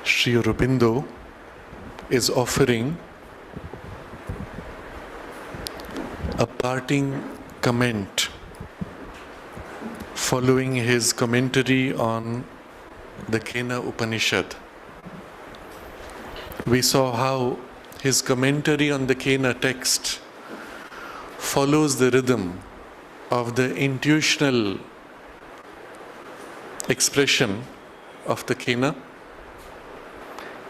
Sri Aurobindo is offering a parting comment following his commentary on the Kena Upanishad. We saw how his commentary on the Kena text follows the rhythm of the intuitional expression of the Kena,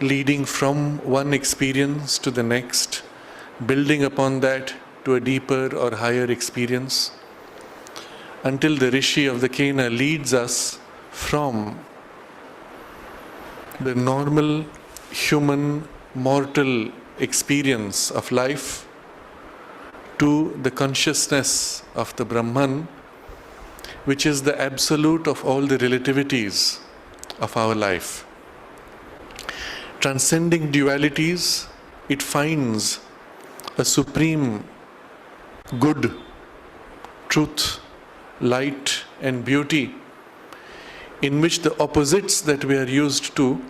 leading from one experience to the next, building upon that to a deeper or higher experience, until the Rishi of the Kena leads us from the normal human mortal experience of life to the consciousness of the Brahman, which is the absolute of all the relativities of our life. Transcending dualities, it finds a supreme good, truth, light and beauty, in which the opposites that we are used to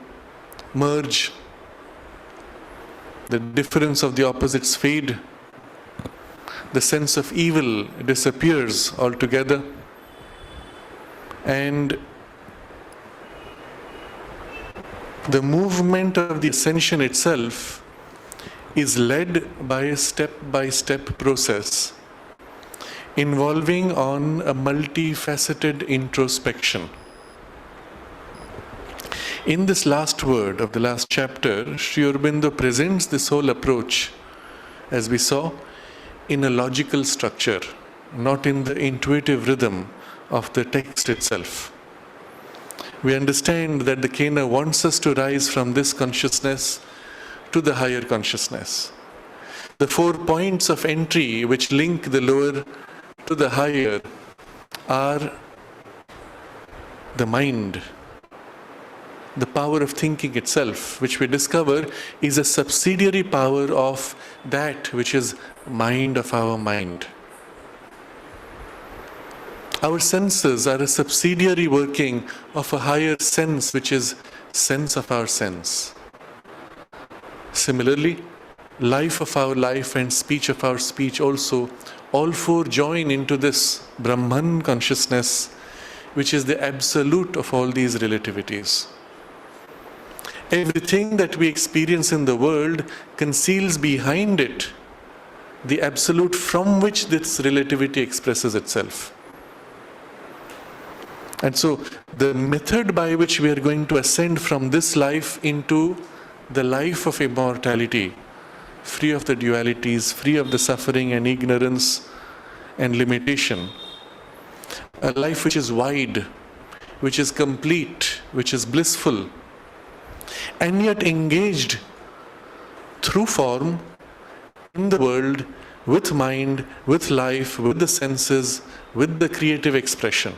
merge. The difference of the opposites fade. The sense of evil disappears altogether. And the movement of the ascension itself is led by a step-by-step process involving on a multifaceted introspection. In this last word of the last chapter, Sri Aurobindo presents this whole approach, as we saw, in a logical structure, not in the intuitive rhythm of the text itself. We understand that the Kena wants us to rise from this consciousness to the higher consciousness. The 4 points of entry which link the lower to the higher are the mind, the power of thinking itself, which we discover is a subsidiary power of that which is mind of our mind. Our senses are a subsidiary working of a higher sense, which is sense of our sense. Similarly, life of our life and speech of our speech also, all 4 join into this Brahman consciousness, which is the absolute of all these relativities. Everything that we experience in the world conceals behind it the absolute from which this relativity expresses itself. And so the method by which we are going to ascend from this life into the life of immortality, free of the dualities, free of the suffering and ignorance and limitation, a life which is wide, which is complete, which is blissful, and yet engaged through form in the world, with mind, with life, with the senses, with the creative expression.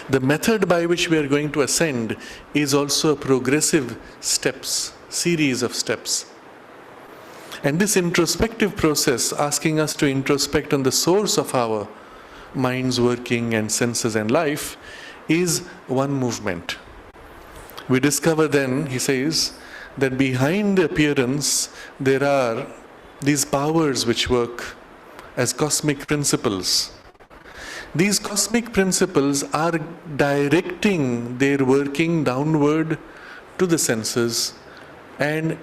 The method by which we are going to ascend is also a progressive series of steps. And this introspective process, asking us to introspect on the source of our mind's working and senses and life is one movement. We discover then, he says, that behind the appearance there are these powers which work as cosmic principles. These cosmic principles are directing their working downward to the senses and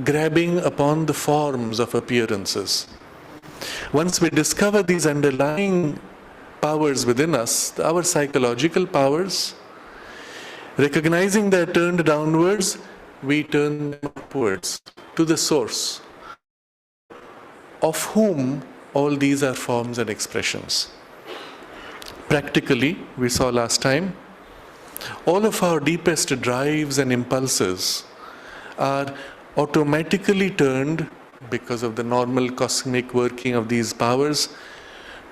grabbing upon the forms of appearances. Once we discover these underlying powers within us, our psychological powers, recognizing they're turned downwards, we turn them upwards to the source, of whom all these are forms and expressions. Practically, we saw last time, all of our deepest drives and impulses are automatically turned, because of the normal cosmic working of these powers,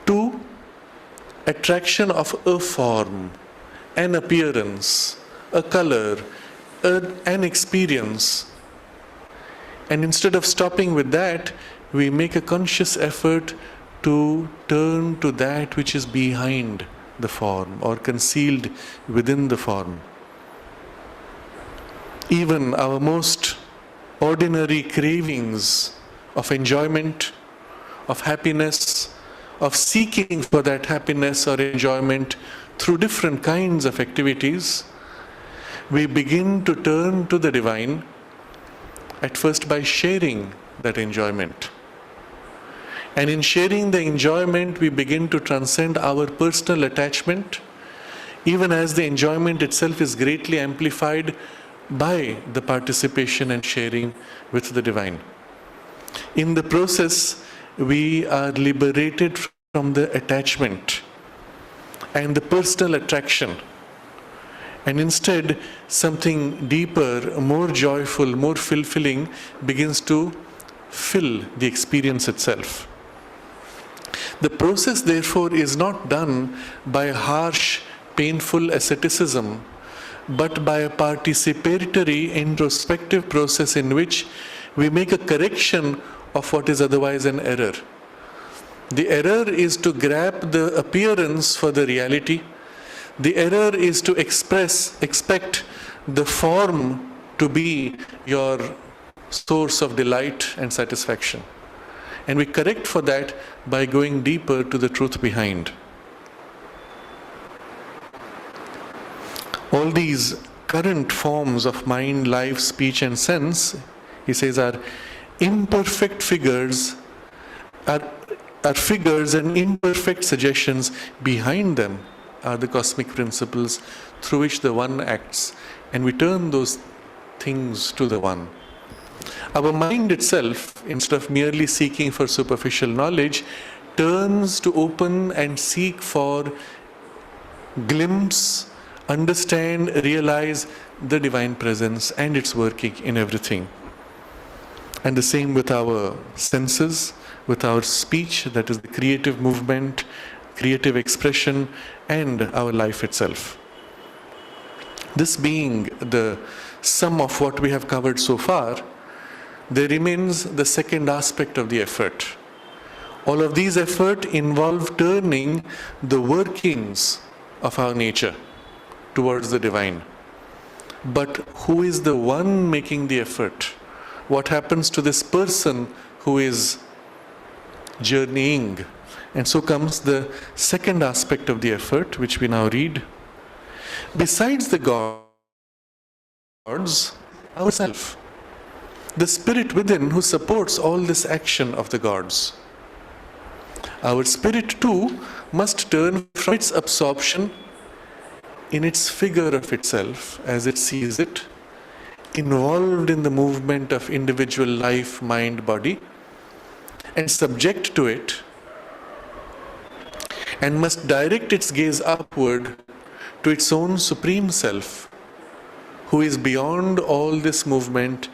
to attraction of a form, an appearance, a color, an experience. And instead of stopping with that, we make a conscious effort to turn to that which is behind the form or concealed within the form. Even our most ordinary cravings of enjoyment, of happiness, of seeking for that happiness or enjoyment through different kinds of activities, we begin to turn to the divine, at first by sharing that enjoyment. And in sharing the enjoyment, we begin to transcend our personal attachment, even as the enjoyment itself is greatly amplified by the participation and sharing with the divine. In the process, we are liberated from the attachment and the personal attraction, and instead something deeper, more joyful, more fulfilling begins to fill the experience itself. The process, therefore, is not done by harsh, painful asceticism, but by a participatory, introspective process in which we make a correction of what is otherwise an error. The error is to grab the appearance for the reality. The error is to expect the form to be your source of delight and satisfaction. And we correct for that by going deeper to the truth behind. All these current forms of mind, life, speech and sense, he says, are imperfect figures, are figures and imperfect suggestions. Behind them are the cosmic principles through which the One acts, and we turn those things to the One. Our mind itself, instead of merely seeking for superficial knowledge, turns to open and seek for glimpse, understand, realize the divine presence and its working in everything. And the same with our senses, with our speech, that is the creative movement, creative expression, and our life itself. This being the sum of what we have covered so far, there remains the second aspect of the effort. All of these efforts involve turning the workings of our nature towards the divine. But who is the one making the effort? What happens to this person who is journeying? And so comes the second aspect of the effort, which we now read. Besides the gods, ourselves, the spirit within who supports all this action of the gods. Our spirit too must turn from its absorption in its figure of itself, as it sees it, involved in the movement of individual life, mind, body, and subject to it, and must direct its gaze upward to its own supreme self, who is beyond all this movement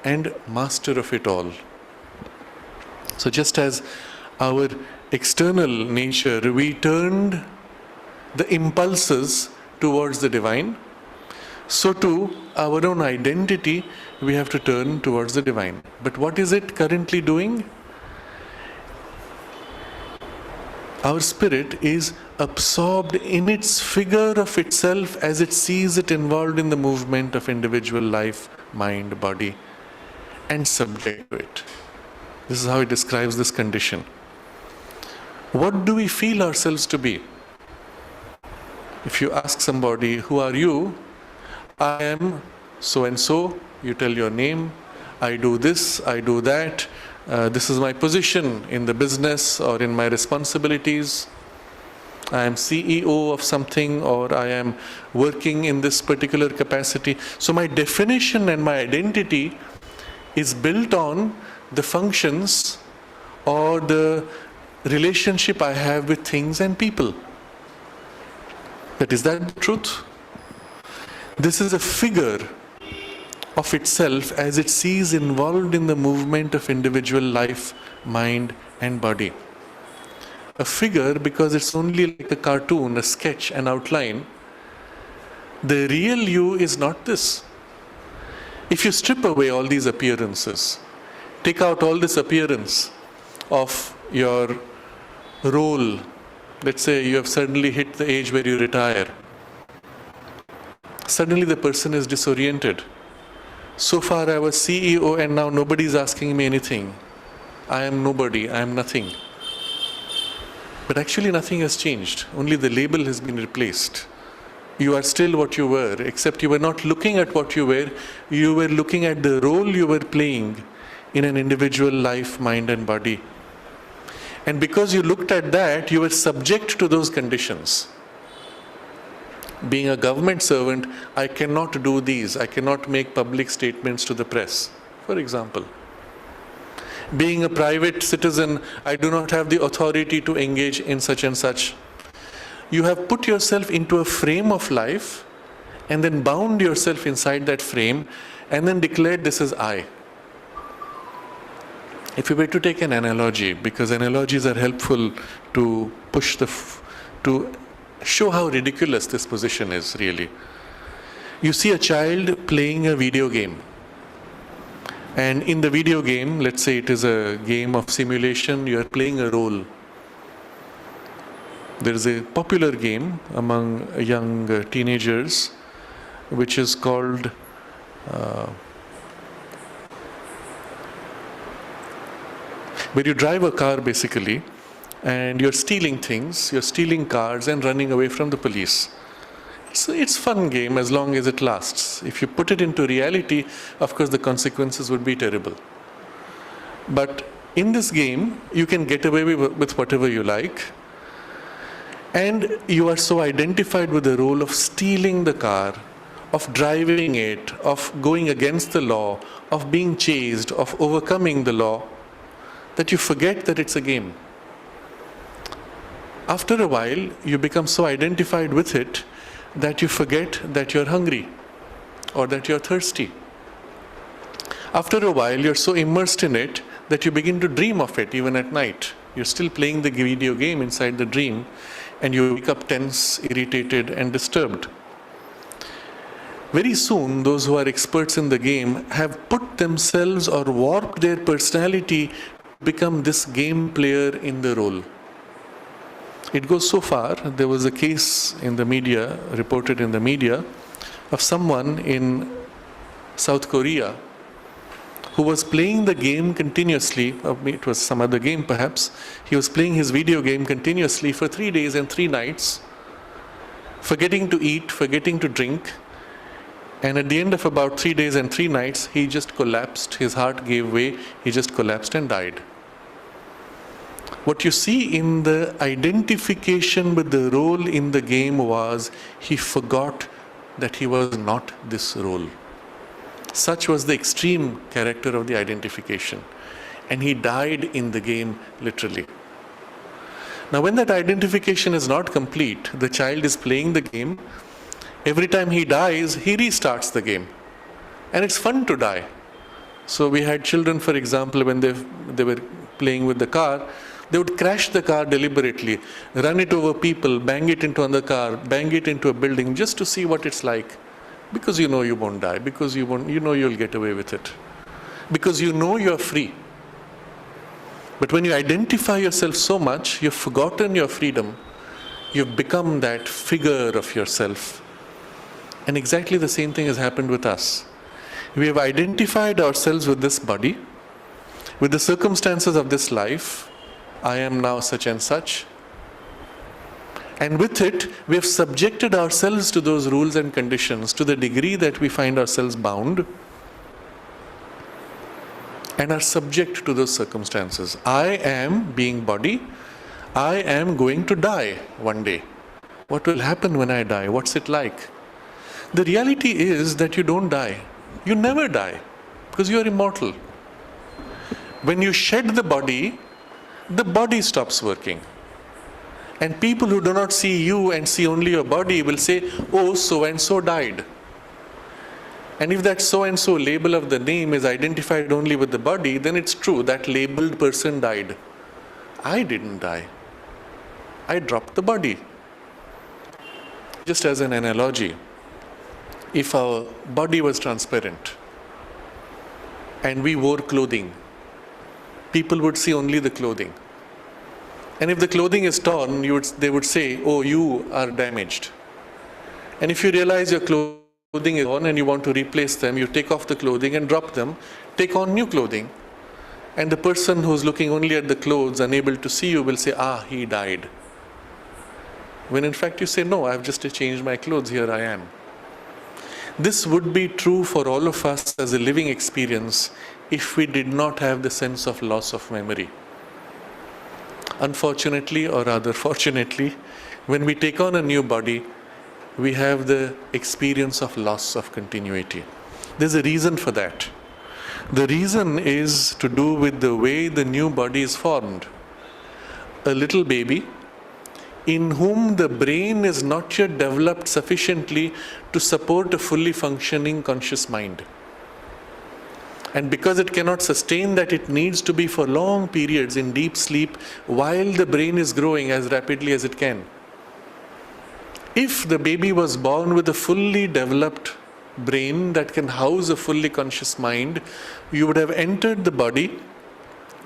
and master of it all. So just as our external nature, we turned the impulses towards the divine, so too our own identity we have to turn towards the divine. But what is it currently doing? Our spirit is absorbed in its figure of itself as it sees it involved in the movement of individual life, mind, body, and subject to it. This is how it describes this condition. What do we feel ourselves to be? If you ask somebody, who are you? I am so and so. You tell your name. I do this, I do that. This is my position in the business or in my responsibilities. I am CEO of something, or I am working in this particular capacity. So my definition and my identity is built on the functions or the relationship I have with things and people. But is that the truth? This is a figure of itself as it sees involved in the movement of individual life, mind, and body. A figure because it's only like a cartoon, a sketch, an outline. The real you is not this. If you strip away all these appearances, take out all this appearance of your role, let's say you have suddenly hit the age where you retire. Suddenly the person is disoriented. So far I was CEO and now nobody is asking me anything. I am nobody, I am nothing. But actually nothing has changed. Only the label has been replaced. You are still what you were, except you were not looking at what you were looking at the role you were playing in an individual life, mind and body. And because you looked at that, you were subject to those conditions. Being a government servant, I cannot do these. I cannot make public statements to the press, for example. Being a private citizen, I do not have the authority to engage in such and such. You have put yourself into a frame of life and then bound yourself inside that frame and then declared, this is I. If you were to take an analogy, because analogies are helpful to push to show how ridiculous this position is really. You see a child playing a video game. And in the video game, let's say it is a game of simulation, you are playing a role. There is a popular game among young teenagers which is called where you drive a car basically and you're stealing things, you're stealing cars and running away from the police. It's a fun game as long as it lasts. If you put it into reality, of course the consequences would be terrible. But in this game, you can get away with whatever you like. And you are so identified with the role of stealing the car, of driving it, of going against the law, of being chased, of overcoming the law, that you forget that it's a game. After a while, you become so identified with it that you forget that you're hungry or that you're thirsty. After a while, you're so immersed in it that you begin to dream of it even at night. You're still playing the video game inside the dream and you wake up tense, irritated, and disturbed. Very soon, those who are experts in the game have put themselves or warped their personality to become this game player in the role. It goes so far, there was a case in the media, reported in the media, of someone in South Korea who was playing the game continuously, or it was some other game perhaps, he was playing his video game continuously for 3 days and 3 nights, forgetting to eat, forgetting to drink, and at the end of about 3 days and 3 nights, he just collapsed, his heart gave way, he just collapsed and died. What you see in the identification with the role in the game was he forgot that he was not this role. Such was the extreme character of the identification. And he died in the game literally. Now when that identification is not complete, the child is playing the game. Every time he dies, he restarts the game. And it's fun to die. So we had children, for example, when they were playing with the car, they would crash the car deliberately, run it over people, bang it into another car, bang it into a building just to see what it's like. Because you know you won't die, because you know you'll get away with it. Because you know you're free. But when you identify yourself so much, you've forgotten your freedom. You've become that figure of yourself. And exactly the same thing has happened with us. We have identified ourselves with this body, with the circumstances of this life. I am now such and such. And with it, we have subjected ourselves to those rules and conditions to the degree that we find ourselves bound and are subject to those circumstances. I am, being body, I am going to die one day. What will happen when I die? What's it like? The reality is that you don't die. You never die because you are immortal. When you shed the body stops working. And people who do not see you and see only your body will say, oh, so and so died. And if that so and so label of the name is identified only with the body, then it's true, that labeled person died. I didn't die. I dropped the body. Just as an analogy, if our body was transparent and we wore clothing, people would see only the clothing. And if the clothing is torn, they would say, oh, you are damaged. And if you realize your clothing is torn and you want to replace them, you take off the clothing and drop them, take on new clothing. And the person who's looking only at the clothes, unable to see you, will say, he died. When in fact you say, no, I've just changed my clothes, here I am. This would be true for all of us as a living experience if we did not have the sense of loss of memory. Unfortunately, or rather fortunately, when we take on a new body, we have the experience of loss of continuity. There's a reason for that. The reason is to do with the way the new body is formed. A little baby in whom the brain is not yet developed sufficiently to support a fully functioning conscious mind. And because it cannot sustain that, it needs to be for long periods in deep sleep while the brain is growing as rapidly as it can. If the baby was born with a fully developed brain that can house a fully conscious mind, you would have entered the body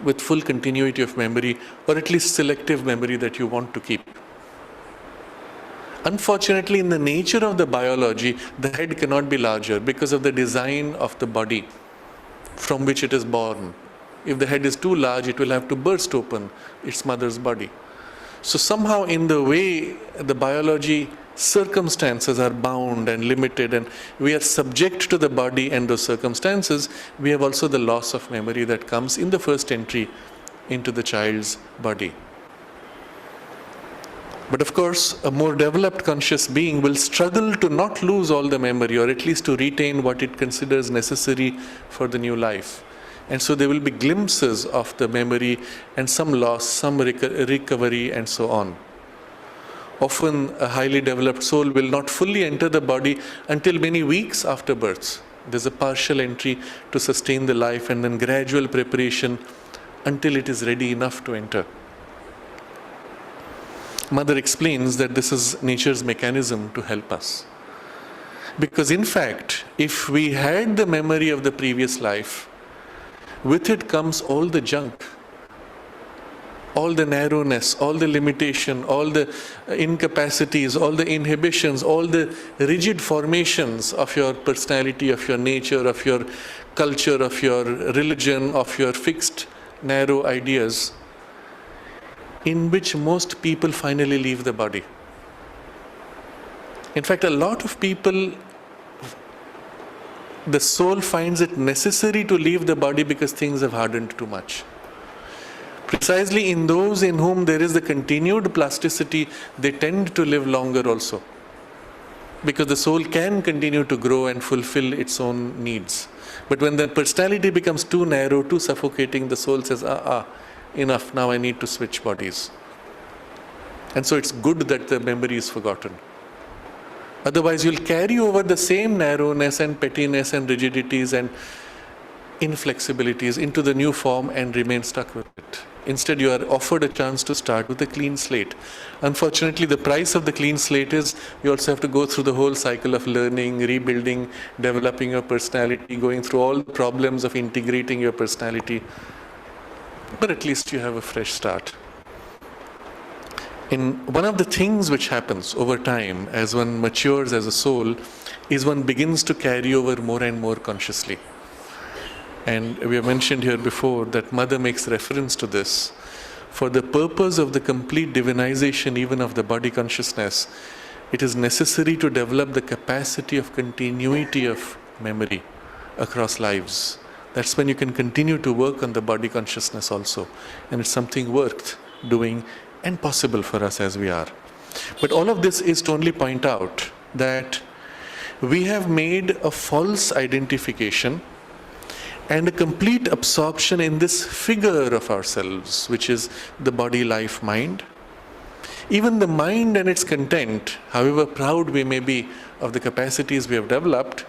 with full continuity of memory, or at least selective memory that you want to keep. Unfortunately, in the nature of the biology, the head cannot be larger because of the design of the body from which it is born. If the head is too large, it will have to burst open its mother's body. So somehow in the way the biology circumstances are bound and limited, and we are subject to the body and those circumstances, we have also the loss of memory that comes in the first entry into the child's body. But of course, a more developed conscious being will struggle to not lose all the memory, or at least to retain what it considers necessary for the new life. And so there will be glimpses of the memory and some loss, some recovery, and so on. Often a highly developed soul will not fully enter the body until many weeks after birth. There's a partial entry to sustain the life and then gradual preparation until it is ready enough to enter. Mother explains that this is nature's mechanism to help us. Because in fact, if we had the memory of the previous life, with it comes all the junk, all the narrowness, all the limitation, all the incapacities, all the inhibitions, all the rigid formations of your personality, of your nature, of your culture, of your religion, of your fixed, narrow ideas, in which most people finally leave the body. In fact, a lot of people, the soul finds it necessary to leave the body because things have hardened too much. Precisely in those in whom there is the continued plasticity, they tend to live longer also. Because the soul can continue to grow and fulfill its own needs. But when the personality becomes too narrow, too suffocating, the soul says, enough, now I need to switch bodies. And so it's good that the memory is forgotten. Otherwise you'll carry over the same narrowness and pettiness and rigidities and inflexibilities into the new form and remain stuck with it. Instead, you are offered a chance to start with a clean slate. Unfortunately, the price of the clean slate is you also have to go through the whole cycle of learning, rebuilding, developing your personality, going through all the problems of integrating your personality. but at least you have a fresh start. In one of the things which happens over time as one matures as a soul is one begins to carry over more and more consciously. And we have mentioned here before that Mother makes reference to this. For the purpose of the complete divinization even of the body consciousness, it is necessary to develop the capacity of continuity of memory across lives. That's when you can continue to work on the body consciousness also. And it's something worth doing and possible for us as we are. But all of this is to only point out that we have made a false identification and a complete absorption in this figure of ourselves, which is the body, life, mind. Even the mind and its content, however proud we may be of the capacities we have developed,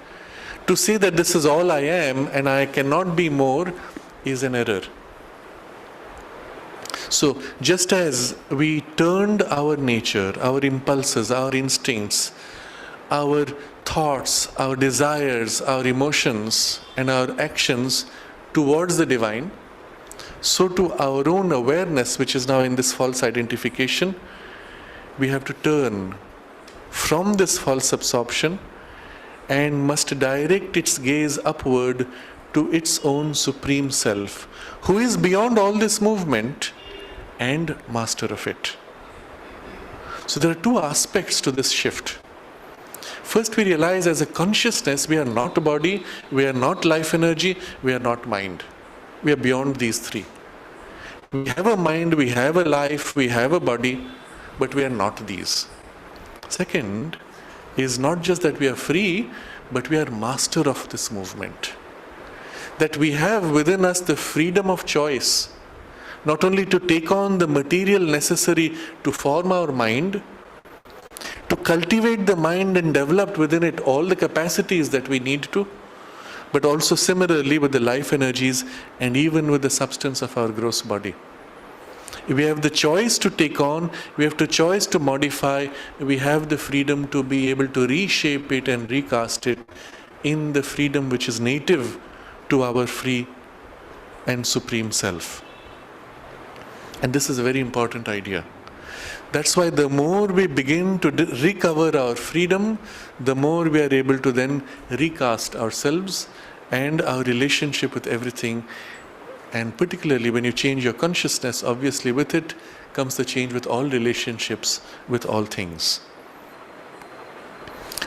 to say that this is all I am and I cannot be more is an error. So, just as we turned our nature, our impulses, our instincts, our thoughts, our desires, our emotions, and our actions towards the divine, so to our own awareness, which is now in this false identification, we have to turn from this false absorption and must direct its gaze upward to its own supreme self, who is beyond all this movement and master of it. So there are two aspects to this shift. First, we realize as a consciousness, we are not a body, we are not life energy, we are not mind. We are beyond these three. We have a mind, we have a life, we have a body, but we are not these. Second is not just that we are free, but we are master of this movement. That we have within us the freedom of choice, not only to take on the material necessary to form our mind, to cultivate the mind and develop within it all the capacities that we need to, but also similarly with the life energies and even with the substance of our gross body. We have the choice to take on, we have the choice to modify, we have the freedom to be able to reshape it and recast it in the freedom which is native to our free and supreme self. And this is a very important idea. That's why the more we begin to recover our freedom, the more we are able to then recast ourselves and our relationship with everything. And particularly when you change your consciousness, obviously with it comes the change with all relationships, with all things.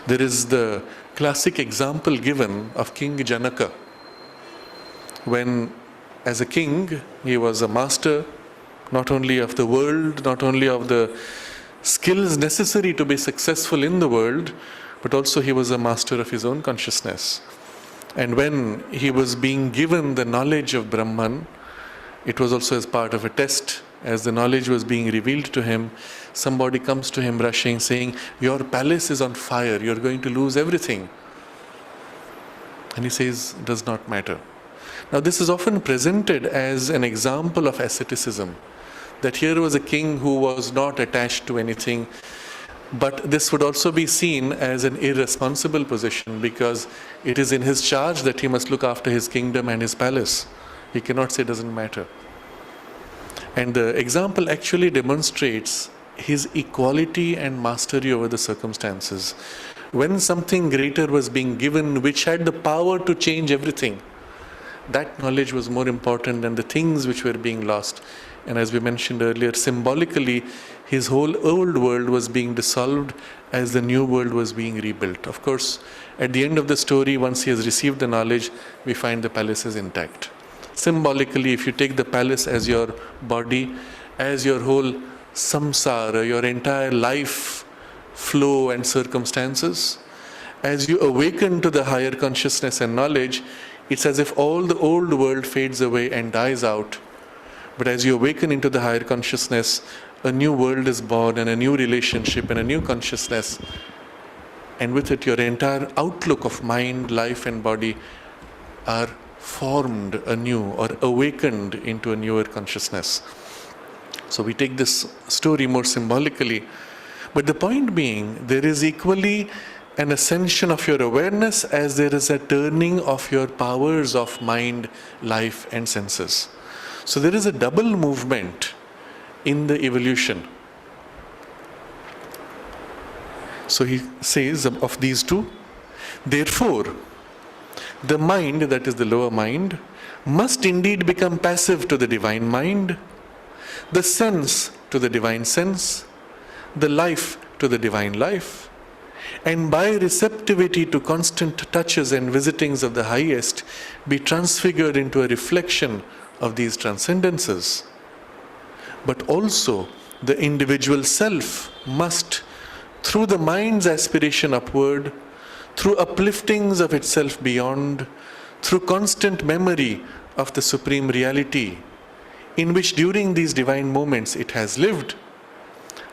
There is the classic example given of King Janaka. When as a king, he was a master, not only of the world, not only of the skills necessary to be successful in the world, but also he was a master of his own consciousness. And when he was being given the knowledge of Brahman, it was also as part of a test. As the knowledge was being revealed to him, somebody comes to him rushing, saying, "Your palace is on fire, you're going to lose everything." And he says, "Does not matter." Now this is often presented as an example of asceticism. That here was a king who was not attached to anything, but this would also be seen as an irresponsible position because it is in his charge that he must look after his kingdom and his palace. He cannot say doesn't matter. And the example actually demonstrates his equality and mastery over the circumstances. When something greater was being given which had the power to change everything, that knowledge was more important than the things which were being lost. And as we mentioned earlier, symbolically, his whole old world was being dissolved as the new world was being rebuilt. Of course, at the end of the story, once he has received the knowledge, we find the palace is intact. Symbolically, if you take the palace as your body, as your whole samsara, your entire life flow and circumstances, as you awaken to the higher consciousness and knowledge, it's as if all the old world fades away and dies out. But as you awaken into the higher consciousness, a new world is born and a new relationship and a new consciousness. And with it, your entire outlook of mind, life and body are formed anew or awakened into a newer consciousness. So we take this story more symbolically. But the point being, there is equally an ascension of your awareness as there is a turning of your powers of mind, life and senses. So there is a double movement in the evolution. So he says of these two, therefore, the mind, that is the lower mind, must indeed become passive to the divine mind, the sense to the divine sense, the life to the divine life, and by receptivity to constant touches and visitings of the highest, be transfigured into a reflection of these transcendences. But also, the individual self must, through the mind's aspiration upward, through upliftings of itself beyond, through constant memory of the Supreme Reality, in which during these divine moments it has lived,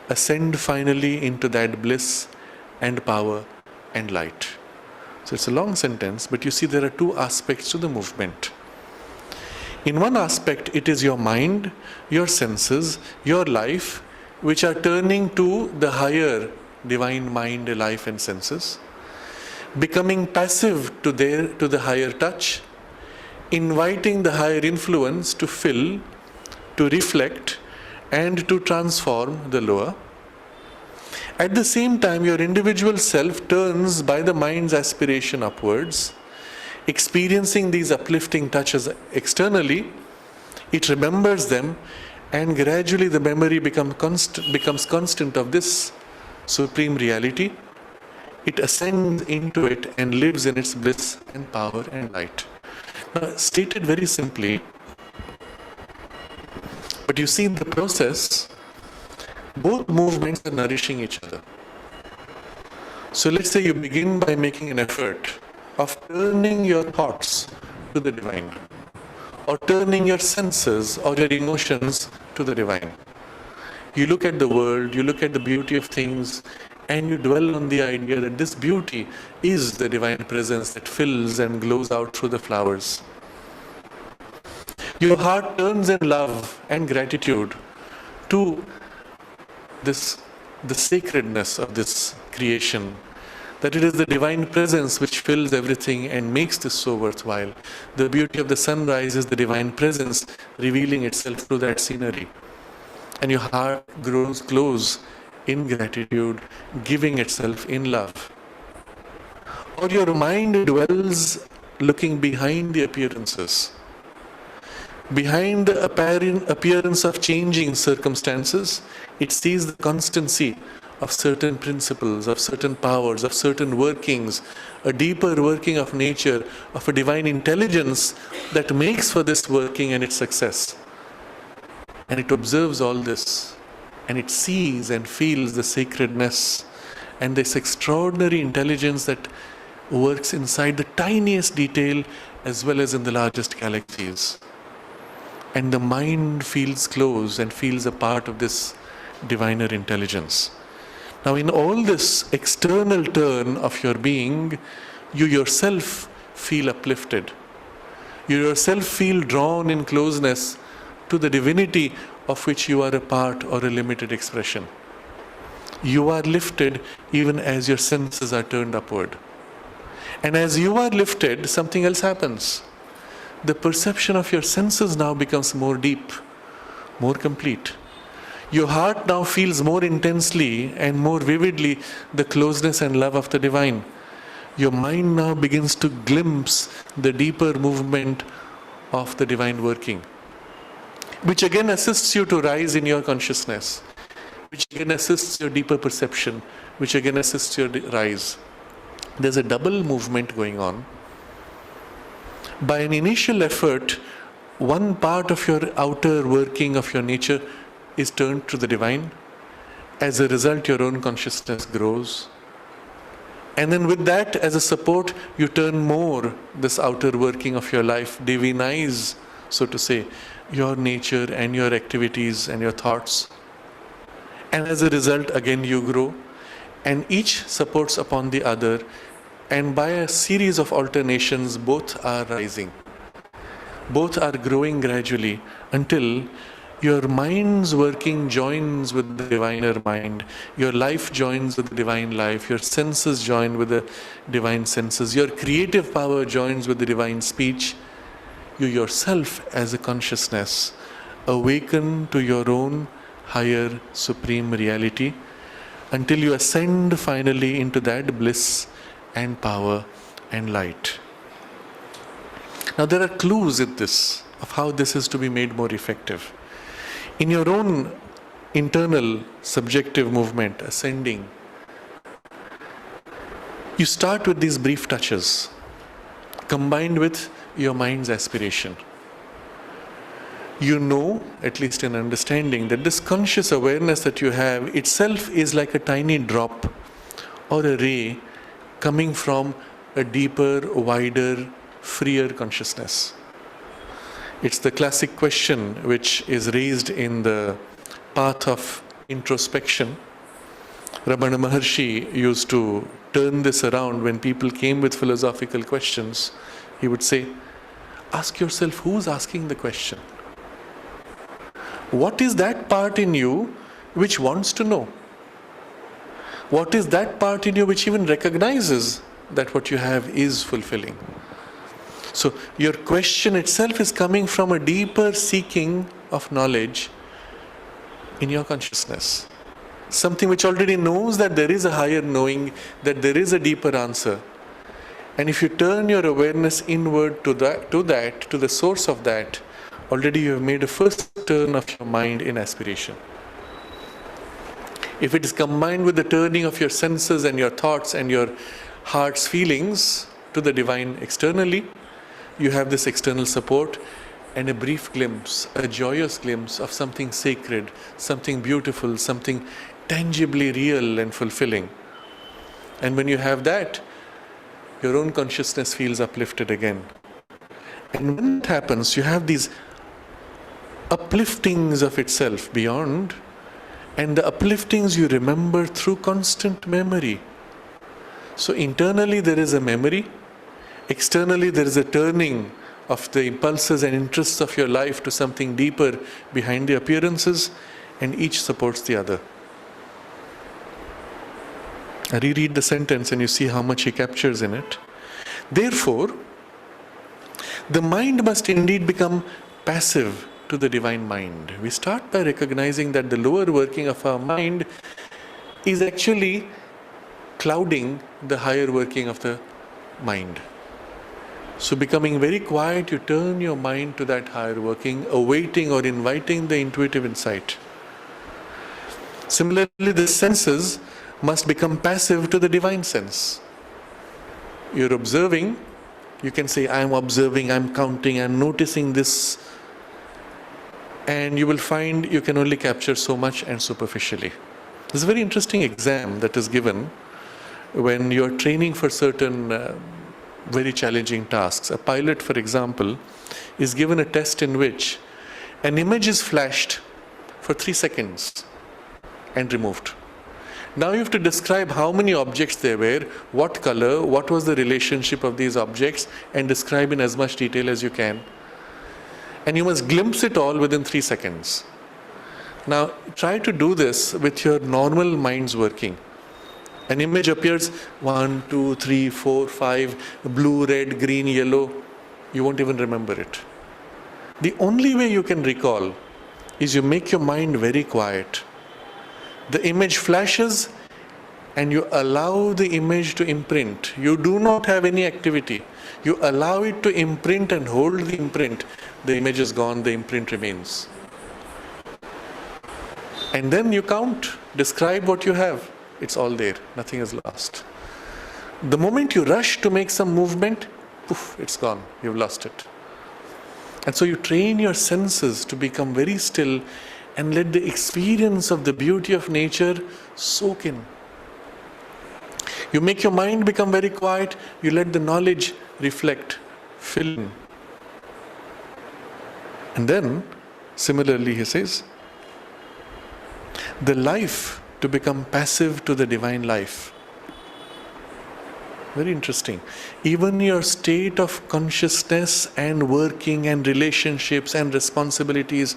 ascend finally into that bliss and power and light. So it's a long sentence, but you see there are two aspects to the movement. In one aspect, it is your mind, your senses, your life, which are turning to the higher divine mind, life and senses, becoming passive to the higher touch, inviting the higher influence to fill, to reflect, and to transform the lower. At the same time, your individual self turns by the mind's aspiration upwards, experiencing these uplifting touches externally. It remembers them, and gradually the memory becomes constant of this Supreme Reality. It ascends into it and lives in its bliss and power and light. Now, stated very simply, but you see in the process, both movements are nourishing each other. So let's say you begin by making an effort of turning your thoughts to the divine, or turning your senses or your emotions to the divine. You look at the world, you look at the beauty of things, and you dwell on the idea that this beauty is the divine presence that fills and glows out through the flowers. Your heart turns in love and gratitude to the sacredness of this creation, that it is the divine presence which fills everything and makes this so worthwhile. The beauty of the sunrise is the divine presence revealing itself through that scenery. And your heart glows in gratitude, giving itself in love. Or your mind dwells looking behind the appearances, behind the appearance of changing circumstances. It sees the constancy of certain principles, of certain powers, of certain workings, a deeper working of nature, of a divine intelligence that makes for this working and its success. And it observes all this, and it sees and feels the sacredness and this extraordinary intelligence that works inside the tiniest detail as well as in the largest galaxies. And the mind feels close and feels a part of this diviner intelligence. Now, in all this external turn of your being, you yourself feel uplifted. You yourself feel drawn in closeness to the divinity of which you are a part or a limited expression. You are lifted even as your senses are turned upward. And as you are lifted, something else happens. The perception of your senses now becomes more deep, more complete. Your heart now feels more intensely and more vividly the closeness and love of the divine. Your mind now begins to glimpse the deeper movement of the divine working, which again assists you to rise in your consciousness, which again assists your deeper perception, which again assists your rise. There's a double movement going on. By an initial effort, one part of your outer working of your nature is turned to the divine. As a result, your own consciousness grows. And then with that as a support, you turn more this outer working of your life, divinize, so to say, your nature and your activities and your thoughts. And as a result, again you grow. And each supports upon the other. And by a series of alternations, both are rising. Both are growing gradually until your mind's working joins with the diviner mind. Your life joins with the divine life. Your senses join with the divine senses. Your creative power joins with the divine speech. You yourself as a consciousness awaken to your own higher supreme reality until you ascend finally into that bliss and power and light. Now there are clues in this of how this is to be made more effective. In your own internal subjective movement, ascending, you start with these brief touches combined with your mind's aspiration. You know, at least in understanding, that this conscious awareness that you have itself is like a tiny drop or a ray coming from a deeper, wider, freer consciousness. It's the classic question which is raised in the path of introspection. Ramana Maharshi used to turn this around when people came with philosophical questions. He would say, ask yourself, who's asking the question? What is that part in you which wants to know? What is that part in you which even recognizes that what you have is fulfilling? So your question itself is coming from a deeper seeking of knowledge in your consciousness. Something which already knows that there is a higher knowing, that there is a deeper answer. And if you turn your awareness inward to the source of that, already you have made a first turn of your mind in aspiration. If it is combined with the turning of your senses and your thoughts and your heart's feelings to the divine externally, you have this external support and a brief glimpse, a joyous glimpse of something sacred, something beautiful, something tangibly real and fulfilling. And when you have that, your own consciousness feels uplifted again. And when it happens, you have these upliftings of itself beyond, and the upliftings you remember through constant memory. So internally there is a memory, externally there is a turning of the impulses and interests of your life to something deeper behind the appearances, and each supports the other. I reread the sentence and you see how much he captures in it. Therefore, the mind must indeed become passive to the divine mind. We start by recognizing that the lower working of our mind is actually clouding the higher working of the mind. So becoming very quiet, you turn your mind to that higher working, awaiting or inviting the intuitive insight. Similarly, the senses must become passive to the divine sense. You're observing, you can say, I'm observing, I'm counting, I'm noticing this, and you will find you can only capture so much and superficially. There's a very interesting exam that is given when you're training for certain very challenging tasks. A pilot, for example, is given a test in which an image is flashed for 3 seconds and removed. Now you have to describe how many objects there were, what color, what was the relationship of these objects, and describe in as much detail as you can. And you must glimpse it all within 3 seconds. Now try to do this with your normal mind's working. An image appears 1, 2, 3, 4, 5, blue, red, green, yellow. You won't even remember it. The only way you can recall is you make your mind very quiet. The image flashes and you allow the image to imprint. You do not have any activity. You allow it to imprint and hold the imprint. The image is gone, the imprint remains. And then you count, describe what you have. It's all there, nothing is lost. The moment you rush to make some movement, poof, it's gone, you've lost it. And so you train your senses to become very still and let the experience of the beauty of nature soak in. You make your mind become very quiet, you let the knowledge reflect, fill in. And then, similarly, he says, the life to become passive to the divine life. Very interesting. Even your state of consciousness and working and relationships and responsibilities,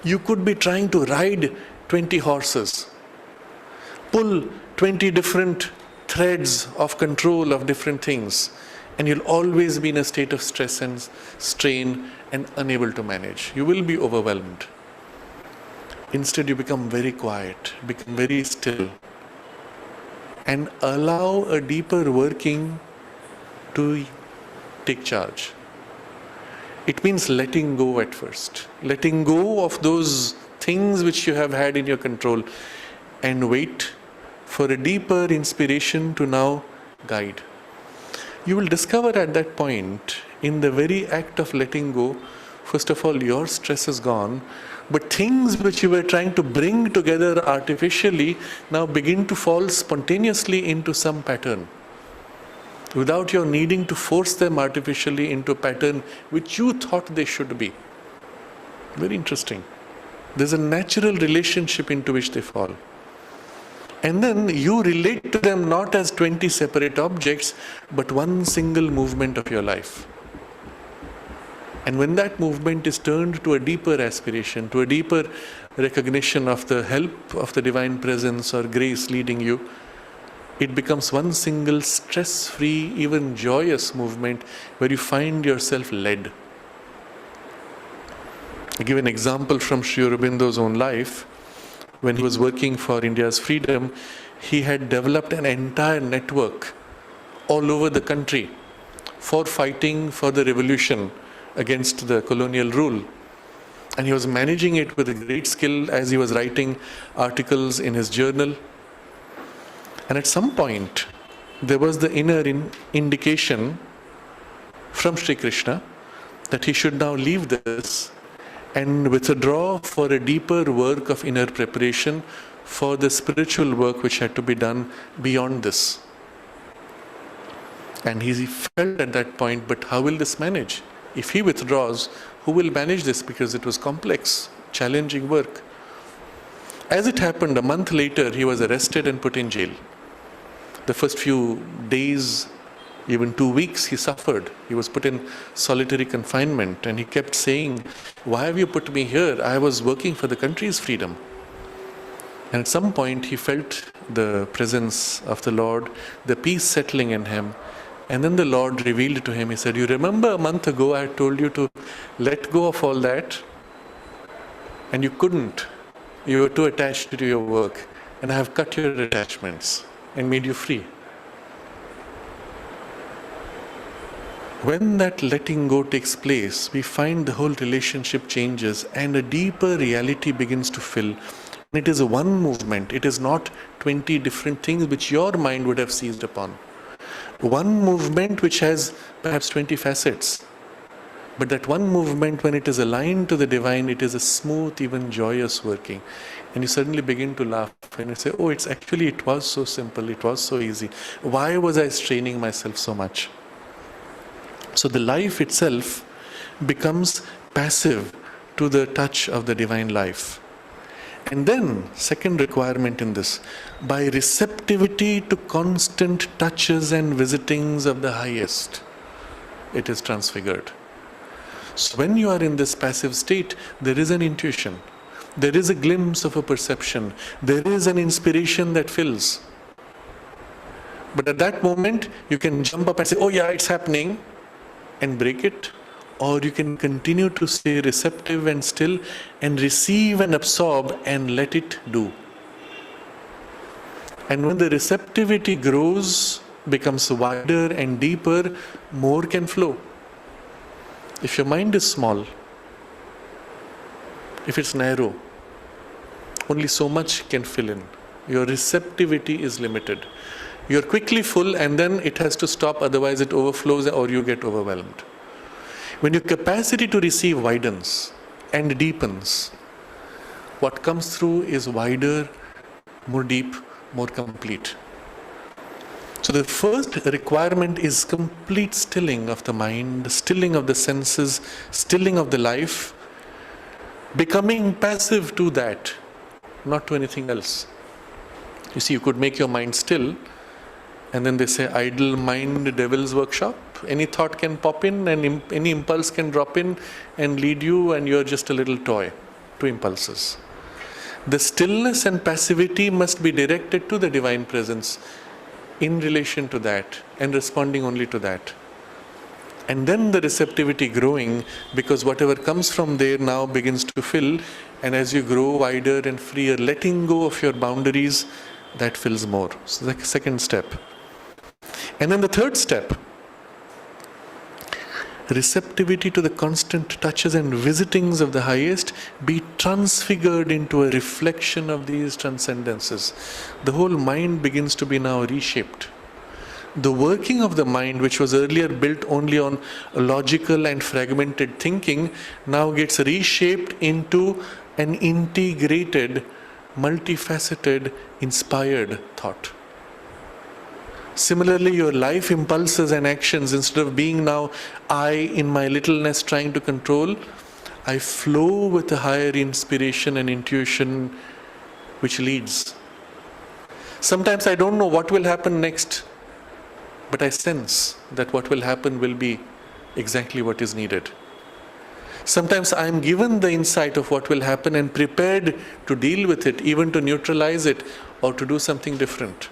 you could be trying to ride 20 horses, pull 20 different threads of control of different things, and you'll always be in a state of stress and strain and unable to manage. You will be overwhelmed. Instead, you become very quiet, become very still, and allow a deeper working to take charge. It means letting go at first, letting go of those things which you have had in your control, and wait for a deeper inspiration to now guide. You will discover at that point, in the very act of letting go, first of all, your stress is gone, but things which you were trying to bring together artificially now begin to fall spontaneously into some pattern, without your needing to force them artificially into a pattern which you thought they should be. Very interesting. There's a natural relationship into which they fall. And then you relate to them not as 20 separate objects, but one single movement of your life. And when that movement is turned to a deeper aspiration, to a deeper recognition of the help of the divine presence or grace leading you, it becomes one single stress-free, even joyous movement where you find yourself led. I give an example from Sri Aurobindo's own life. When he was working for India's freedom, he had developed an entire network all over the country for fighting for the revolution against the colonial rule. And he was managing it with a great skill as he was writing articles in his journal. And at some point, there was the inner indication from Sri Krishna that he should now leave this and withdraw for a deeper work of inner preparation for the spiritual work which had to be done beyond this. And he felt at that point, but how will this manage? If he withdraws, who will manage this? Because it was complex, challenging work. As it happened, a month later, he was arrested and put in jail. The first few days, even 2 weeks, he suffered. He was put in solitary confinement, and he kept saying, "Why have you put me here? I was working for the country's freedom." And at some point, he felt the presence of the Lord, the peace settling in him. And then the Lord revealed to him, he said, "You remember a month ago I told you to let go of all that? And you couldn't. You were too attached to your work. And I have cut your attachments and made you free." When that letting go takes place, we find the whole relationship changes and a deeper reality begins to fill. And it is one movement. It is not 20 different things which your mind would have seized upon. One movement which has perhaps 20 facets. But that one movement, when it is aligned to the divine, it is a smooth, even joyous working. And you suddenly begin to laugh and you say, "Oh, it was so simple, it was so easy. Why was I straining myself so much?" So the life itself becomes passive to the touch of the divine life. And then, second requirement in this, by receptivity to constant touches and visitings of the highest, it is transfigured. So when you are in this passive state, there is an intuition, there is a glimpse of a perception, there is an inspiration that fills. But at that moment, you can jump up and say, "Oh yeah, it's happening," and break it, or you can continue to stay receptive and still and receive and absorb and let it do. And when the receptivity grows, becomes wider and deeper, more can flow. If your mind is small, if it's narrow, only so much can fill in. Your receptivity is limited. You're quickly full and then it has to stop, otherwise it overflows or you get overwhelmed. When your capacity to receive widens and deepens, what comes through is wider, more deep, more complete. So the first requirement is complete stilling of the mind, stilling of the senses, stilling of the life, becoming passive to that, not to anything else. You see, you could make your mind still, and then they say idle mind, devil's workshop. Any thought can pop in and any impulse can drop in and lead you, and you're just a little toy to impulses. The stillness and passivity must be directed to the divine presence in relation to that and responding only to that. And then the receptivity growing, because whatever comes from there now begins to fill, And as you grow wider and freer, letting go of your boundaries, that fills more. So the second step. And then the third step, receptivity to the constant touches and visitings of the highest, be transfigured into a reflection of these transcendences. The whole mind begins to be now reshaped. The working of the mind, which was earlier built only on logical and fragmented thinking, now gets reshaped into an integrated, multifaceted, inspired thought. Similarly, your life impulses and actions, instead of being now I in my littleness trying to control, I flow with a higher inspiration and intuition which leads. Sometimes I don't know what will happen next, but I sense that what will happen will be exactly what is needed. Sometimes I am given the insight of what will happen and prepared to deal with it, even to neutralize it or to do something different.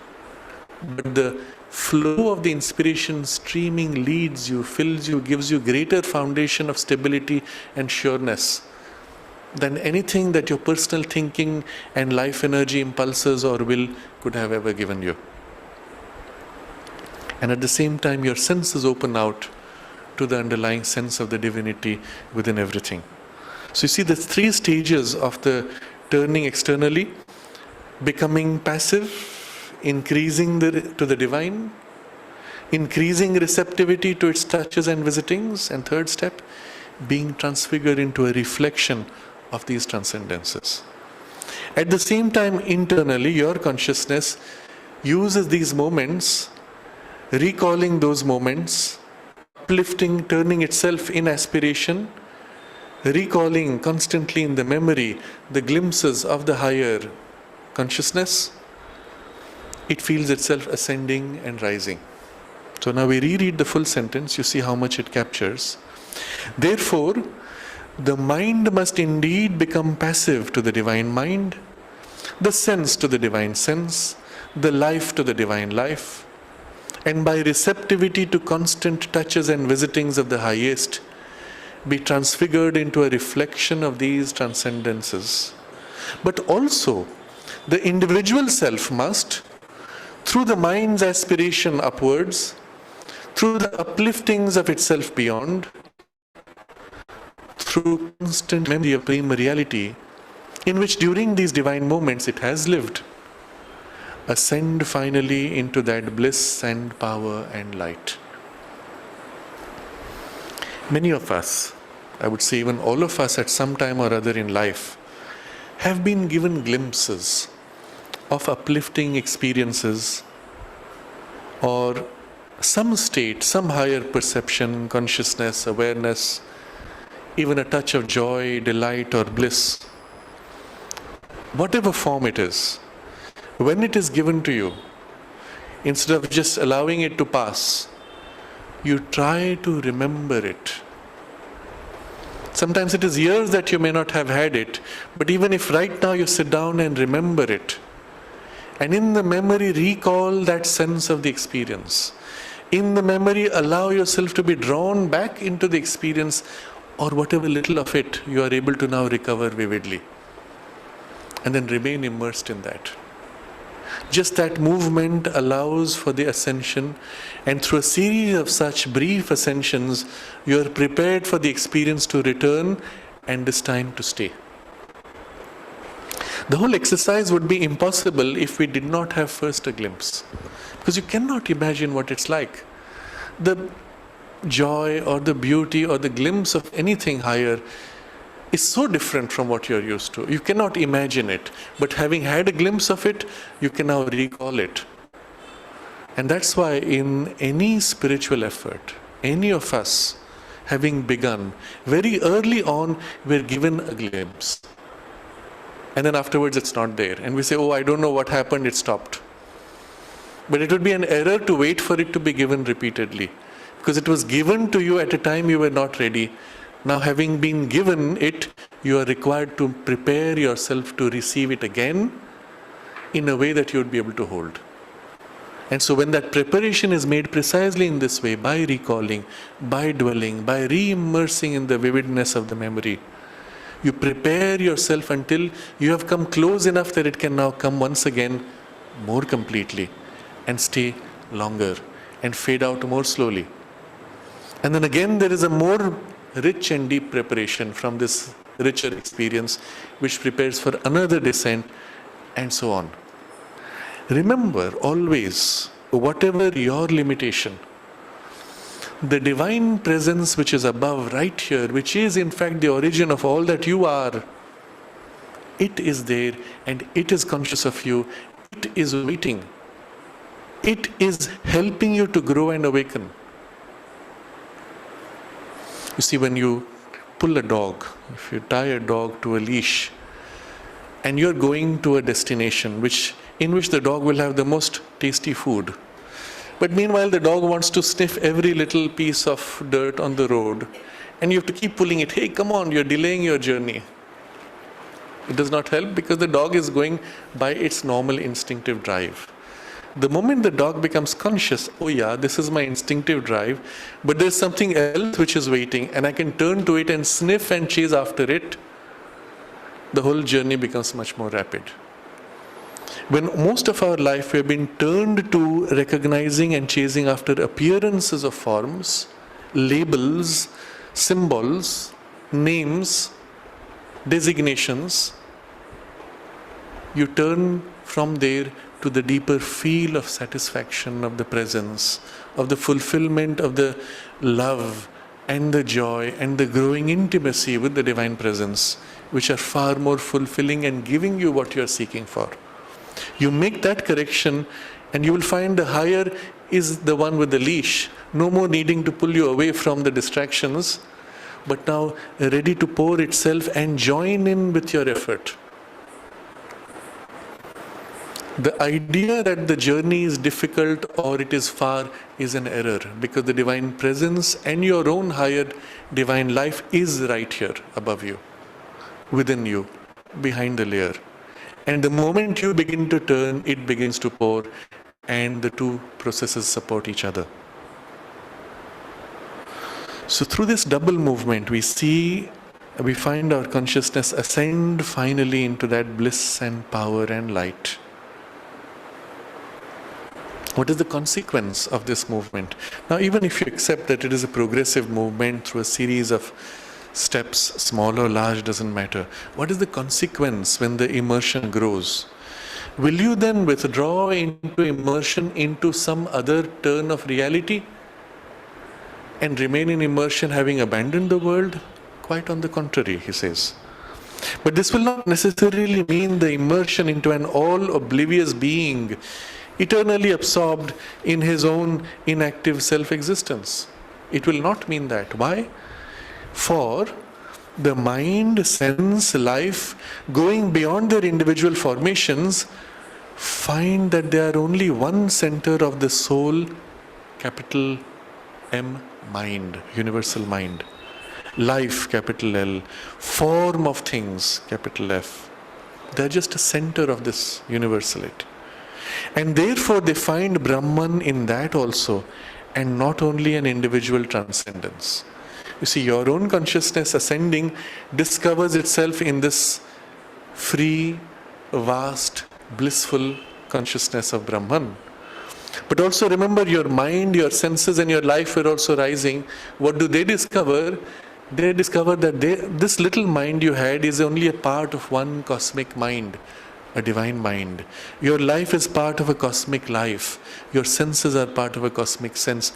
But the flow of the inspiration streaming leads you, fills you, gives you greater foundation of stability and sureness than anything that your personal thinking and life energy impulses or will could have ever given you. And at the same time, your senses open out to the underlying sense of the divinity within everything. So you see the three stages of the turning externally: becoming passive, increasing to the divine, increasing receptivity to its touches and visitings, and third step, being transfigured into a reflection of these transcendences. At the same time, internally, your consciousness uses these moments, recalling those moments, uplifting, turning itself in aspiration, recalling constantly in the memory the glimpses of the higher consciousness. It feels itself ascending and rising. So now we reread the full sentence, you see how much it captures. Therefore, the mind must indeed become passive to the divine mind, the sense to the divine sense, the life to the divine life, and by receptivity to constant touches and visitings of the highest, be transfigured into a reflection of these transcendences. But also, the individual self must, through the mind's aspiration upwards, through the upliftings of itself beyond, through constant memory of supreme reality, in which during these divine moments it has lived, ascend finally into that bliss and power and light. Many of us, I would say even all of us at some time or other in life, have been given glimpses of uplifting experiences or some state, some higher perception, consciousness, awareness, even a touch of joy, delight or bliss. Whatever form it is, when it is given to you, instead of just allowing it to pass, you try to remember it. Sometimes it is years that you may not have had it, but even if right now you sit down and remember it, and in the memory recall that sense of the experience, in the memory allow yourself to be drawn back into the experience, or whatever little of it you are able to now recover vividly, and then remain immersed in that. Just that movement allows for the ascension, and through a series of such brief ascensions, you are prepared for the experience to return and this time to stay. The whole exercise would be impossible if we did not have first a glimpse, because you cannot imagine what it's like. The joy or the beauty or the glimpse of anything higher is so different from what you're used to. You cannot imagine it, but having had a glimpse of it, you can now recall it. And that's why in any spiritual effort, any of us having begun, very early on, we're given a glimpse. And then afterwards it's not there. And we say, oh, I don't know what happened, it stopped. But it would be an error to wait for it to be given repeatedly, because it was given to you at a time you were not ready. Now, having been given it, you are required to prepare yourself to receive it again in a way that you would be able to hold. And so when that preparation is made precisely in this way, by recalling, by dwelling, by re-immersing in the vividness of the memory, You prepare yourself until you have come close enough that it can now come once again more completely and stay longer and fade out more slowly. And then again there is a more rich and deep preparation from this richer experience which prepares for another descent, and so on. Remember always, whatever your limitation, the divine presence which is above right here, which is in fact the origin of all that you are, it is there and it is conscious of you. It is waiting. It is helping you to grow and awaken. You see, when you pull a dog, if you tie a dog to a leash, and you're going to a destination in which the dog will have the most tasty food, but meanwhile the dog wants to sniff every little piece of dirt on the road, and you have to keep pulling it. Hey, come on, you're delaying your journey. It does not help because the dog is going by its normal instinctive drive. The moment the dog becomes conscious, oh yeah, this is my instinctive drive, but there's something else which is waiting, and I can turn to it and sniff and chase after it, the whole journey becomes much more rapid. When most of our life we have been turned to recognizing and chasing after appearances of forms, labels, symbols, names, designations, you turn from there to the deeper feel of satisfaction, of the presence, of the fulfillment, of the love and the joy and the growing intimacy with the divine presence, which are far more fulfilling and giving you what you are seeking for. You make that correction and you will find the higher is the one with the leash, no more needing to pull you away from the distractions, but now ready to pour itself and join in with your effort. The idea that the journey is difficult or it is far is an error, because the divine presence and your own higher divine life is right here above you, within you, behind the layer. And the moment you begin to turn, it begins to pour, and the two processes support each other. So through this double movement, we find our consciousness ascend finally into that bliss and power and light. What is the consequence of this movement? Now, even if you accept that it is a progressive movement through a series of steps, small or large, doesn't matter. What is the consequence when the immersion grows? Will you then withdraw into immersion into some other turn of reality and remain in immersion having abandoned the world? Quite on the contrary, he says. But this will not necessarily mean the immersion into an all-oblivious being, eternally absorbed in his own inactive self-existence. It will not mean that. Why? For the mind, sense, life, going beyond their individual formations, find that they are only one center of the soul, capital M, mind, universal mind. Life, capital L, form of things, capital F. They are just a center of this universality. And therefore they find Brahman in that also, and not only an individual transcendence. You see, your own consciousness ascending discovers itself in this free, vast, blissful consciousness of Brahman. But also remember, your mind, your senses and your life are also rising. What do they discover? They discover that this little mind you had is only a part of one cosmic mind, a divine mind. Your life is part of a cosmic life. Your senses are part of a cosmic sense,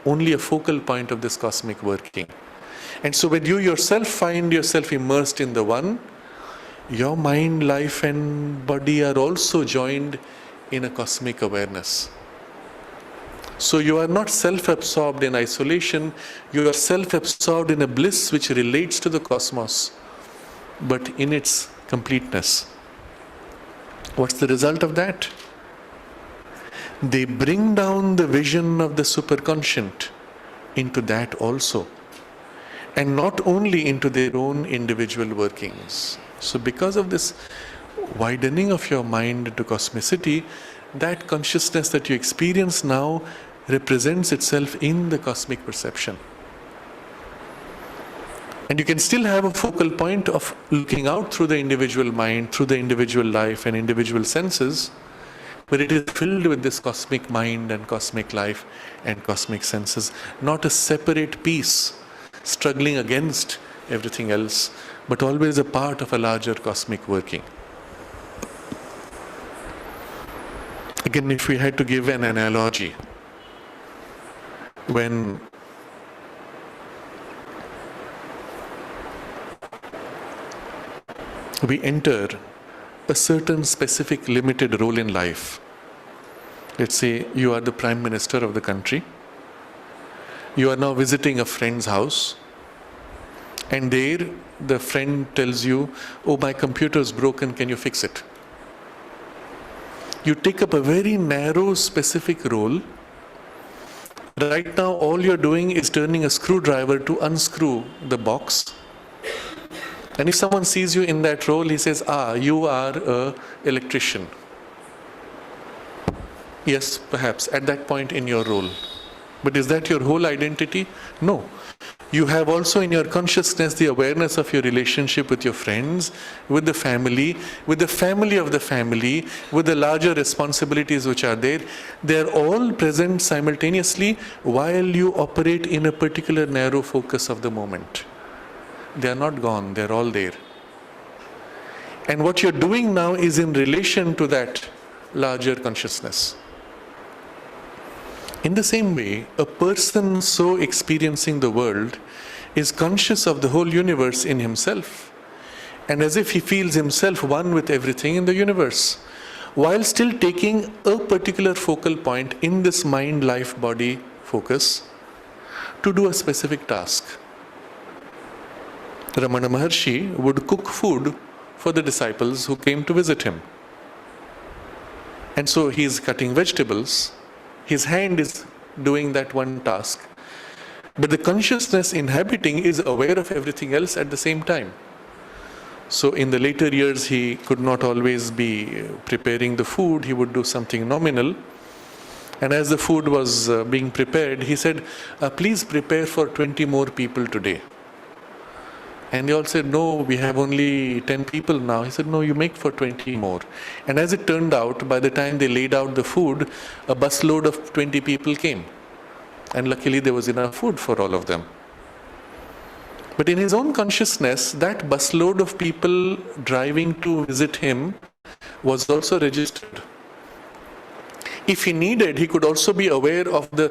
only a focal point of this cosmic working. And so when you yourself find yourself immersed in the one, your mind, life and body are also joined in a cosmic awareness. So you are not self-absorbed in isolation, you are self-absorbed in a bliss which relates to the cosmos, but in its completeness. What's the result of that? They bring down the vision of the superconscient into that also, and not only into their own individual workings. So because of this widening of your mind to cosmicity, that consciousness that you experience now represents itself in the cosmic perception. And you can still have a focal point of looking out through the individual mind, through the individual life and individual senses, but it is filled with this cosmic mind and cosmic life and cosmic senses, not a separate piece struggling against everything else, but always a part of a larger cosmic working. Again, if we had to give an analogy, when we enter a certain specific limited role in life, let's say you are the Prime Minister of the country, you are now visiting a friend's house, and there the friend tells you, "Oh, my computer is broken, can you fix it?" You take up a very narrow specific role. Right now all you're doing is turning a screwdriver to unscrew the box. And if someone sees you in that role, he says, you are an electrician. Yes, perhaps at that point in your role. But is that your whole identity? No. You have also in your consciousness the awareness of your relationship with your friends, with the family of the family, with the larger responsibilities which are there. They are all present simultaneously while you operate in a particular narrow focus of the moment. They are not gone, they are all there. And what you're doing now is in relation to that larger consciousness. In the same way, a person so experiencing the world is conscious of the whole universe in himself, and as if he feels himself one with everything in the universe, while still taking a particular focal point in this mind, life, body focus to do a specific task. Ramana Maharshi would cook food for the disciples who came to visit him. And so he is cutting vegetables. His hand is doing that one task. But the consciousness inhabiting is aware of everything else at the same time. So in the later years, he could not always be preparing the food. He would do something nominal. And as the food was being prepared, he said, "Please prepare for 20 more people today." And they all said, "No, we have only 10 people now." He said, "No, you make for 20 more." And as it turned out, by the time they laid out the food, a busload of 20 people came. And luckily there was enough food for all of them. But in his own consciousness, that busload of people driving to visit him was also registered. If he needed, he could also be aware of the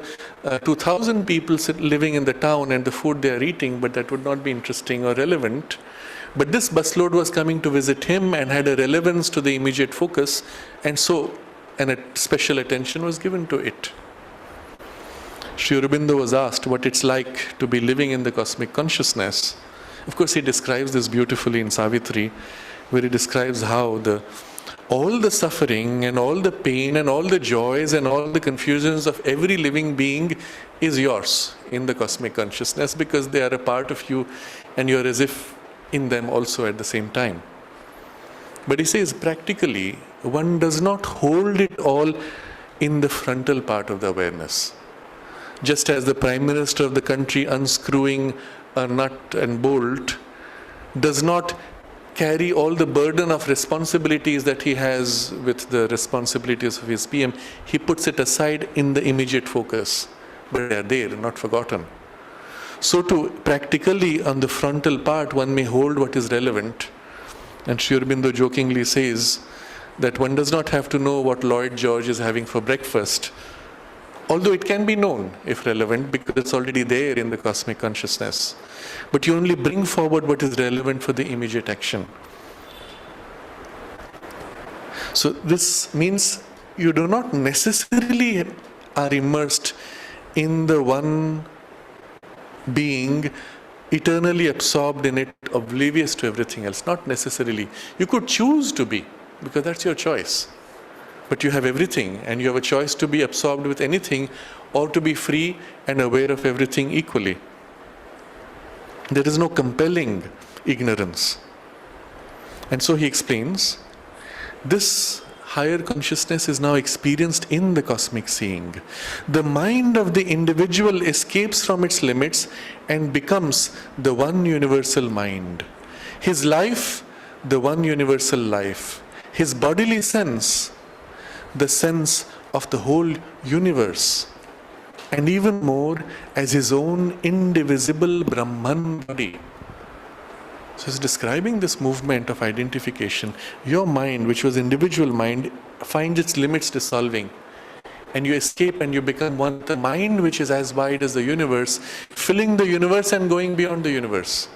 2,000 people living in the town and the food they are eating, but that would not be interesting or relevant. But this busload was coming to visit him and had a relevance to the immediate focus, and so a special attention was given to it. Sri Aurobindo was asked what it's like to be living in the cosmic consciousness. Of course, he describes this beautifully in Savitri, where he describes how all the suffering and all the pain and all the joys and all the confusions of every living being is yours in the cosmic consciousness, because they are a part of you and you're as if in them also at the same time. But he says practically, one does not hold it all in the frontal part of the awareness. Just as the Prime Minister of the country unscrewing a nut and bolt does not carry all the burden of responsibilities that he has with the responsibilities of his PM, he puts it aside in the immediate focus. But they are there, not forgotten. So too, practically on the frontal part, one may hold what is relevant. And Sri Aurobindo jokingly says that one does not have to know what Lloyd George is having for breakfast, although it can be known if relevant, because it's already there in the cosmic consciousness. But you only bring forward what is relevant for the immediate action. So this means you do not necessarily are immersed in the one being, eternally absorbed in it, oblivious to everything else. Not necessarily. You could choose to be, because that's your choice. But you have everything, and you have a choice to be absorbed with anything or to be free and aware of everything equally. There is no compelling ignorance. And so he explains, this higher consciousness is now experienced in the cosmic seeing. The mind of the individual escapes from its limits and becomes the one universal mind. His life, the one universal life. His bodily sense, the sense of the whole universe. And even more, as his own indivisible Brahman body. So he's describing this movement of identification. Your mind, which was individual mind, finds its limits dissolving. And you escape and you become one with the mind which is as wide as the universe, filling the universe and going beyond the universe.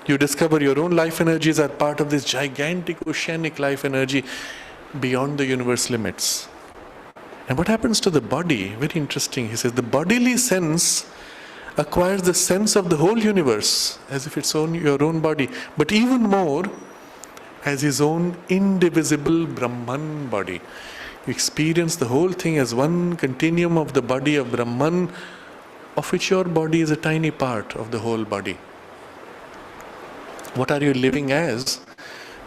You discover your own life energies are part of this gigantic oceanic life energy beyond the universe limits. And what happens to the body? Very interesting. He says the bodily sense acquires the sense of the whole universe as if it's your own body, but even more as his own indivisible Brahman body. You experience the whole thing as one continuum of the body of Brahman, of which your body is a tiny part of the whole body. What are you living as?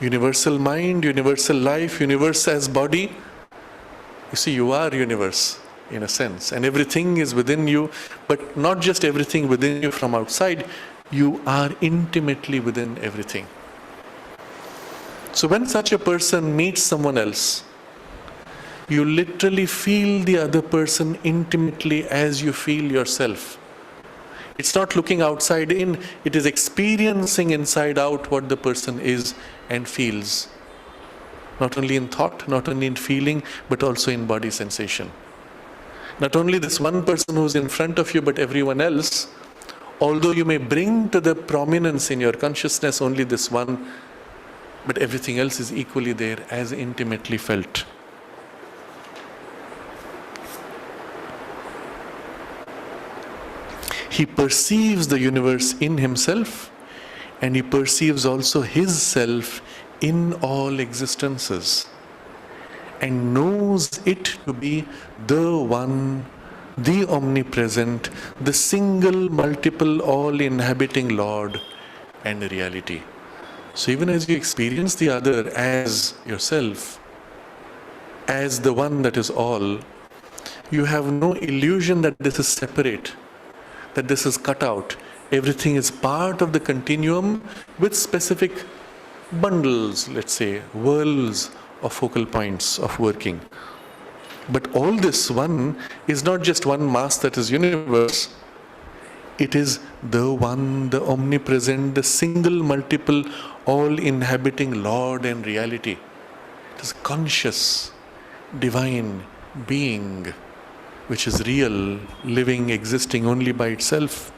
Universal mind, universal life, universe as body. You see, you are universe in a sense, and everything is within you, but not just everything within you from outside, you are intimately within everything. So when such a person meets someone else, you literally feel the other person intimately as you feel yourself. It's not looking outside in, it is experiencing inside out what the person is and feels. Not only in thought, not only in feeling, but also in body sensation. Not only this one person who's in front of you, but everyone else, although you may bring to the prominence in your consciousness only this one, but everything else is equally there, as intimately felt. He perceives the universe in himself, and he perceives also his self in all existences, and knows it to be the one, the omnipresent, the single, multiple, all-inhabiting Lord and reality. So even as you experience the other as yourself, as the one that is all, you have no illusion that this is separate, that this is cut out. Everything is part of the continuum with specific bundles, let's say, worlds of focal points of working. But all this one is not just one mass that is universe. It is the one, the omnipresent, the single, multiple, all-inhabiting Lord and reality. It is conscious, divine being, which is real, living, existing only by itself,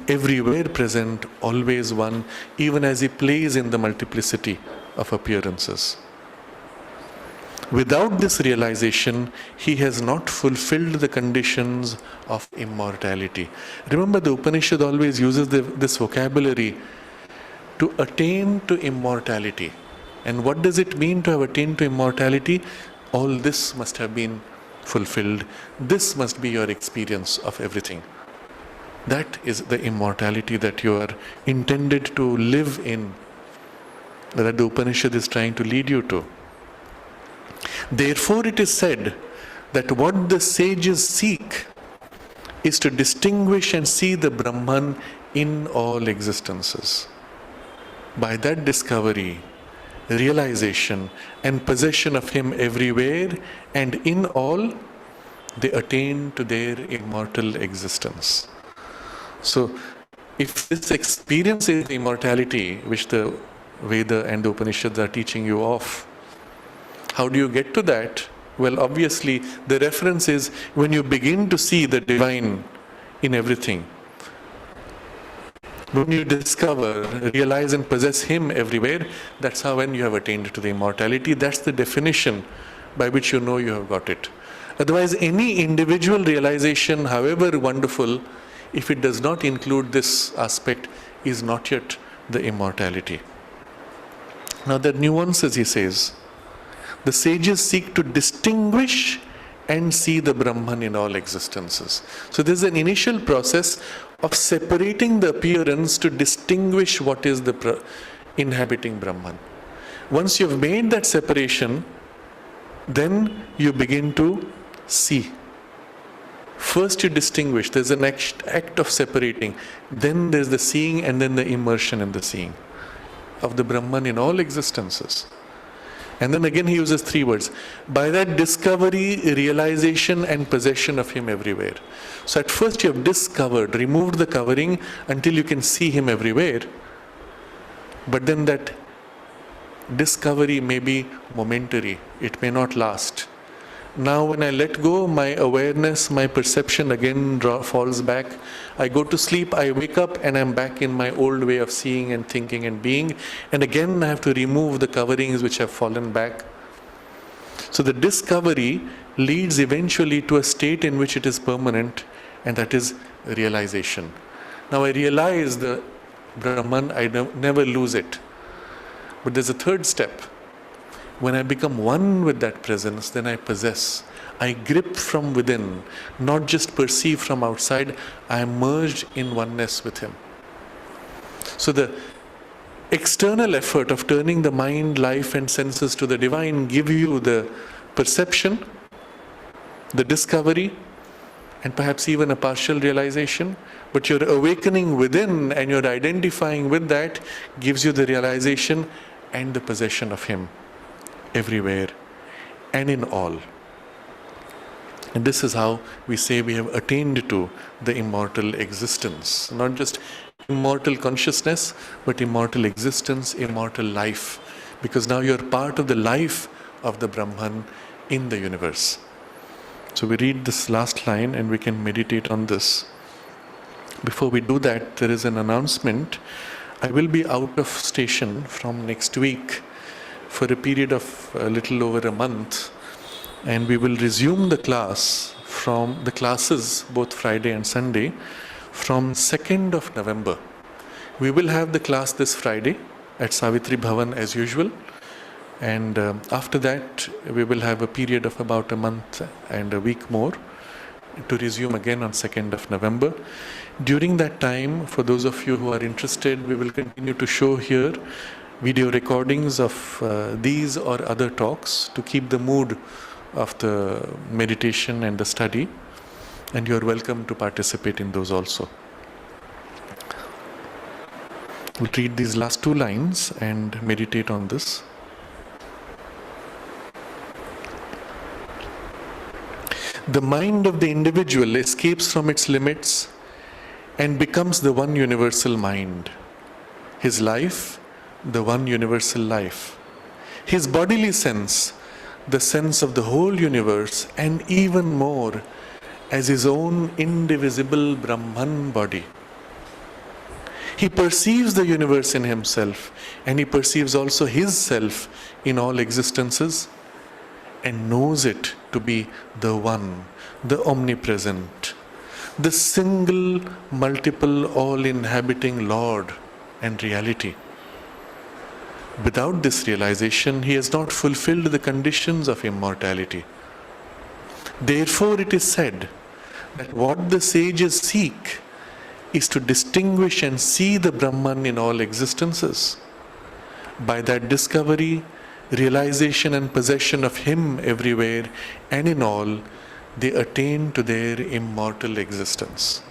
everywhere present, always one, even as he plays in the multiplicity of appearances. Without this realization, he has not fulfilled the conditions of immortality. Remember, the Upanishad always uses this vocabulary to attain to immortality. And what does it mean to have attained to immortality? All this must have been fulfilled. This must be your experience of everything. That is the immortality that you are intended to live in, that the Upanishad is trying to lead you to. Therefore, it is said that what the sages seek is to distinguish and see the Brahman in all existences. By that discovery, realization, and possession of him everywhere and in all, they attain to their immortal existence. So, if this experience is immortality, which the Veda and the Upanishads are teaching you of, how do you get to that? Well, obviously, the reference is when you begin to see the divine in everything. When you discover, realize and possess him everywhere, that's how when you have attained to the immortality. That's the definition by which you know you have got it. Otherwise, any individual realization, however wonderful, if it does not include this aspect, is not yet the immortality. Now there are nuances, he says. The sages seek to distinguish and see the Brahman in all existences. So there's an initial process of separating the appearance to distinguish what is the inhabiting Brahman. Once you've made that separation, Then you begin to see. First you distinguish, there's an act of separating. Then there's the seeing, and then the immersion in the seeing of the Brahman in all existences. And then again he uses three words. By that discovery, realization and possession of him everywhere. So at first you have discovered, removed the covering until you can see him everywhere. But then that discovery may be momentary. It may not last. Now when I let go, my awareness, my perception again falls back. I go to sleep, I wake up, and I'm back in my old way of seeing and thinking and being. And again I have to remove the coverings which have fallen back. So the discovery leads eventually to a state in which it is permanent, and that is realization. Now I realize the Brahman, I never lose it. But there's a third step. When I become one with that presence, then I possess. I grip from within, not just perceive from outside. I am merged in oneness with him. So the external effort of turning the mind, life and senses to the divine give you the perception, the discovery, and perhaps even a partial realization. But your awakening within and your identifying with that gives you the realization and the possession of him everywhere and in all. And this is how we say we have attained to the immortal existence. Not just immortal consciousness, but immortal existence, immortal life. Because now you are part of the life of the Brahman in the universe. So we read this last line and we can meditate on this. Before we do that, there is an announcement. I will be out of station from next week for a period of a little over a month, and we will resume the classes both Friday and Sunday from 2nd of November. We will have the class this Friday at Savitri Bhavan as usual, and after that we will have a period of about a month and a week more to resume again on 2nd of November. During that time, for those of you who are interested, we will continue to show here video recordings of these or other talks to keep the mood of the meditation and the study, and you are welcome to participate in those also. We'll read these last two lines and meditate on this. The mind of the individual escapes from its limits and becomes the one universal mind. His life, the one universal life. His bodily sense, the sense of the whole universe, and even more as his own indivisible Brahman body. He perceives the universe in himself, and he perceives also his self in all existences, and knows it to be the one, the omnipresent, the single, multiple, all-inhabiting Lord and reality. Without this realization, he has not fulfilled the conditions of immortality. Therefore, it is said that what the sages seek is to distinguish and see the Brahman in all existences. By that discovery, realization and possession of him everywhere and in all, they attain to their immortal existence.